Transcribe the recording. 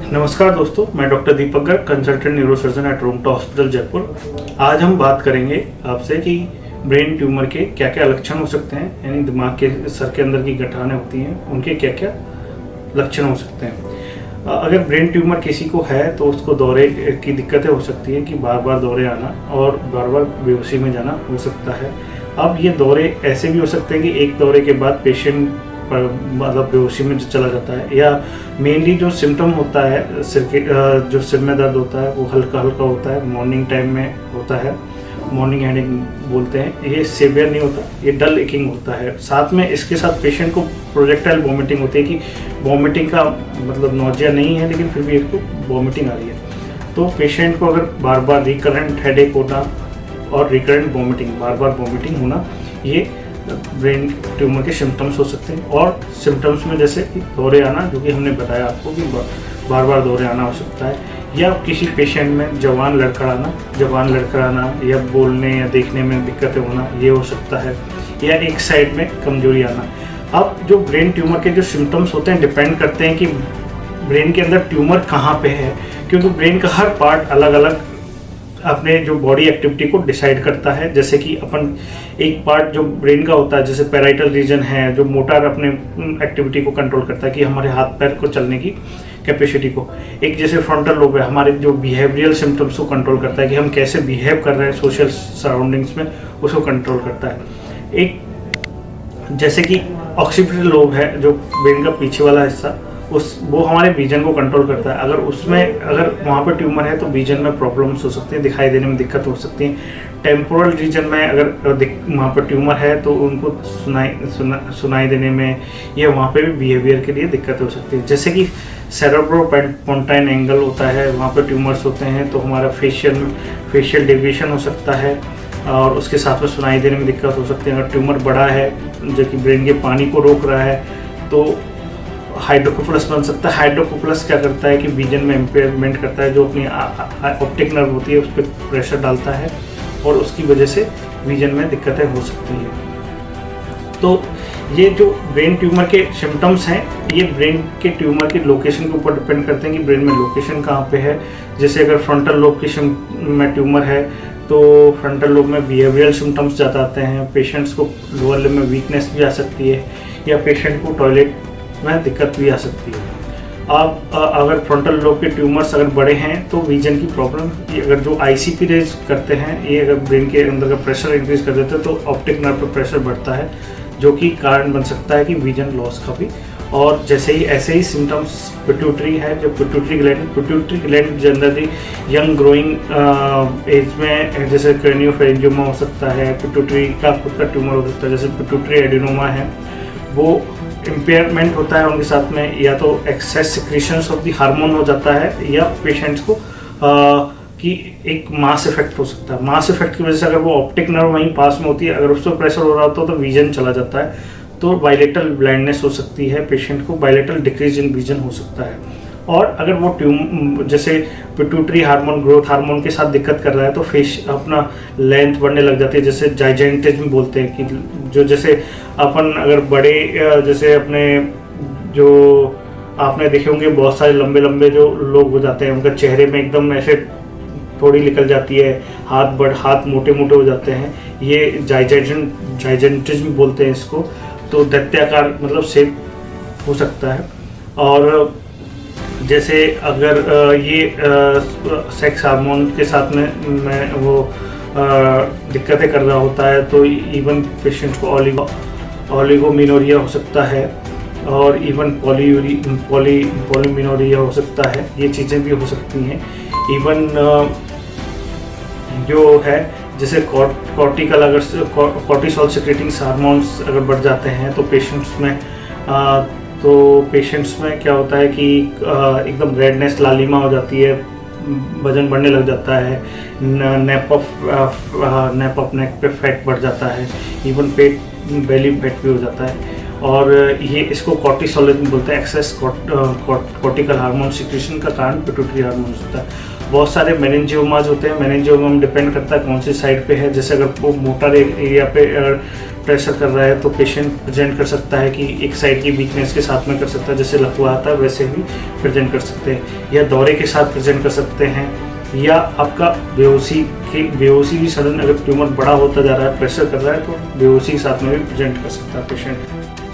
नमस्कार दोस्तों, मैं doctor Deepak Garg, consultant neurosurgeon at Rungta hospital Jaipur. आज हम बात करेंगे आपसे कि ब्रेन ट्यूमर के क्या क्या लक्षण हो सकते हैं, यानी दिमाग के सर के अंदर की गठानें होती हैं, उनके क्या क्या लक्षण हो सकते हैं। अगर ब्रेन ट्यूमर किसी को है तो उसको दौरे की दिक्कतें हो सकती है कि बार बार दौरे आना और बार बार बेहोशी में जाना हो सकता है। अब ये दौरे ऐसे भी हो सकते हैं कि एक दौरे के बाद पेशेंट मतलब बेहोशी में चला जाता है, या मेनली जो सिम्टम होता है जो सिर में दर्द होता है वो हल्का हल्का होता है, मॉर्निंग टाइम में होता है, मॉर्निंग हेडेक बोलते हैं। ये सीवियर नहीं होता, ये डल एकिंग होता है। साथ में इसके साथ पेशेंट को प्रोजेक्टाइल वॉमिटिंग होती है कि वॉमिटिंग का मतलब नोजिया नहीं है लेकिन फिर भी इसको वॉमिटिंग आ रही है। तो पेशेंट को अगर बार बार रिकरेंट हेडेक होना और रिकरेंट वॉमिटिंग, बार बार वॉमिटिंग होना, ये ब्रेन ट्यूमर के सिम्टम्स हो सकते हैं। और सिम्टम्स में जैसे दौरे आना, जो कि हमने बताया आपको कि बार बार दौरे आना हो सकता है, या किसी पेशेंट में जवान लड़खड़ाना या बोलने या देखने में दिक्कतें होना, ये हो सकता है, या एक साइड में कमजोरी आना। अब जो ब्रेन ट्यूमर के जो सिम्टम्स होते हैं डिपेंड करते हैं कि ब्रेन के अंदर ट्यूमर कहाँ पे है, क्योंकि ब्रेन का हर पार्ट अलग अलग अपने जो बॉडी एक्टिविटी को डिसाइड करता है। जैसे कि अपन एक पार्ट जो ब्रेन का होता है, जैसे पैराइटल रीजन है, जो मोटर अपने एक्टिविटी को कंट्रोल करता है कि हमारे हाथ पैर को चलने की कैपेसिटी को। एक जैसे फ्रंटल लोब है, हमारे जो बिहेवियरल सिम्टम्स को कंट्रोल करता है कि हम कैसे बिहेव कर रहे हैं सोशल सराउंडिंग्स में, उसको कंट्रोल करता है। एक जैसे कि ऑक्सीपिटल लोब है, जो ब्रेन का पीछे वाला हिस्सा, वो हमारे विजन को कंट्रोल करता है। अगर वहाँ पर ट्यूमर है तो विजन में प्रॉब्लम्स हो सकती हैं, दिखाई देने में दिक्कत हो सकती है। टेम्पोरल रीजन में अगर वहाँ पर ट्यूमर है तो उनको सुनाई देने में, या वहाँ पे भी बिहेवियर के लिए दिक्कत हो सकती है। जैसे कि सेरेब्रोपोंटाइन एंगल होता है, वहाँ पर ट्यूमर्स होते हैं तो हमारा फेशियल डेविएशन हो सकता है, और उसके साथ में सुनाई देने में दिक्कत हो सकती है। अगर ट्यूमर बड़ा है जो कि ब्रेन के पानी को रोक रहा है तो हाइड्रोकोप्लस बन सकता है। हाइड्रोकोप्लस क्या करता है कि विजन में इम्पेयरमेंट करता है, जो अपनी ऑप्टिक नर्व होती है उस पर प्रेशर डालता है और उसकी वजह से विजन में दिक्कतें हो सकती हैं। तो ये जो ब्रेन ट्यूमर के सिम्टम्स हैं, ये ब्रेन के ट्यूमर की लोकेशन के ऊपर डिपेंड करते हैं कि ब्रेन में लोकेशन कहाँ पे है। जैसे अगर फ्रंटल लोब में ट्यूमर है तो फ्रंटल लोब में बिहेवियरल सिम्टम्स ज़्यादा आते हैं। पेशेंट्स को लोअर लिम्ब में वीकनेस भी आ सकती है, या पेशेंट को टॉयलेट में दिक्कत भी आ सकती है। आप अगर फ्रंटल लोब के ट्यूमर्स अगर बड़े हैं तो विजन की प्रॉब्लम, ये अगर जो आईसीपी रेज करते हैं, ये अगर ब्रेन के अंदर का प्रेशर इंक्रीज कर देते हैं तो ऑप्टिक नर्व पर प्रेशर बढ़ता है, जो कि कारण बन सकता है कि विजन लॉस का भी। और ऐसे ही सिम्टम्स पिट्यूटरी है, जो pituitary gland generally young growing age में, जैसे क्रेनियोफैरिंजियोमा हो सकता है, पिट्यूटरी का खुद का ट्यूमर हो सकता है, जैसे पिट्यूटरी एडिनोमा है, वो इम्पेयरमेंट होता है उनके साथ में, या तो excess secretions of the hormone हो जाता है, या पेशेंट्स को कि एक मास इफेक्ट हो सकता है। मास इफेक्ट की वजह से अगर वो ऑप्टिक नर्व वहीं पास में होती है, अगर उस पर प्रेशर हो रहा होता है तो विजन चला जाता है, तो बाइलेटरल ब्लाइंडनेस हो सकती है, पेशेंट को बाइलेटरल डिक्रीज इन विजन हो सकता है। और अगर वो जैसे पिट्यूटरी हार्मोन, ग्रोथ हार्मोन के साथ दिक्कत कर रहा है तो फेस अपना लेंथ बढ़ने लग जाती है, जैसे जाइजेंटिज्म बोलते हैं कि जो जैसे अपन अगर बड़े जैसे अपने जो आपने देखे होंगे बहुत सारे लंबे लंबे जो लोग हो जाते हैं, उनका चेहरे में एकदम ऐसे थोड़ी निकल जाती है, हाथ मोटे मोटे हो जाते हैं, ये जाइजेंटिज्म बोलते हैं इसको। तो दैत्याकार मतलब शेप हो सकता है। और जैसे अगर ये सेक्स हार्मोन के साथ में वो दिक्कतें कर रहा होता है तो इवन पेशेंट को ओलिगोमिनोरिया हो सकता है, और इवन पॉलीमिनोरिया हो सकता है। ये चीज़ें भी हो सकती हैं। इवन जो है जैसे कॉर्टिसोल सिक्रेटिंग हार्मोन्स अगर बढ़ जाते हैं तो पेशेंट्स में क्या होता है कि एकदम रेडनेस, लालिमा हो जाती है, वजन बढ़ने लग जाता है, नेप ऑफ नेक पे फैट बढ़ जाता है, इवन बेली फैट भी हो जाता है। और ये इसको कॉर्टिसोलिज्म बोलते हैं, एक्सेस कॉर्टिकल हार्मोन सिक्रेशन का कारण पिट्यूटरी हार्मोन होता है। बहुत सारे मेनिंजियोमाज होते हैं। मेनिंजियोमा में डिपेंड करता है कौन सी साइड पे है। जैसे अगर वो मोटर एरिया पे प्रेशर कर रहा है तो पेशेंट प्रेजेंट कर सकता है कि एक साइड की वीकनेस के साथ में कर सकता है, जैसे लकवा आता है वैसे भी प्रेजेंट कर सकते हैं, या दौरे के साथ प्रेजेंट कर सकते हैं, या आपका बेहोशी भी सडन अगर ट्यूमर बड़ा होता जा रहा है, प्रेशर कर रहा है तो बेहोशी के साथ में भी प्रेजेंट कर सकता है पेशेंट।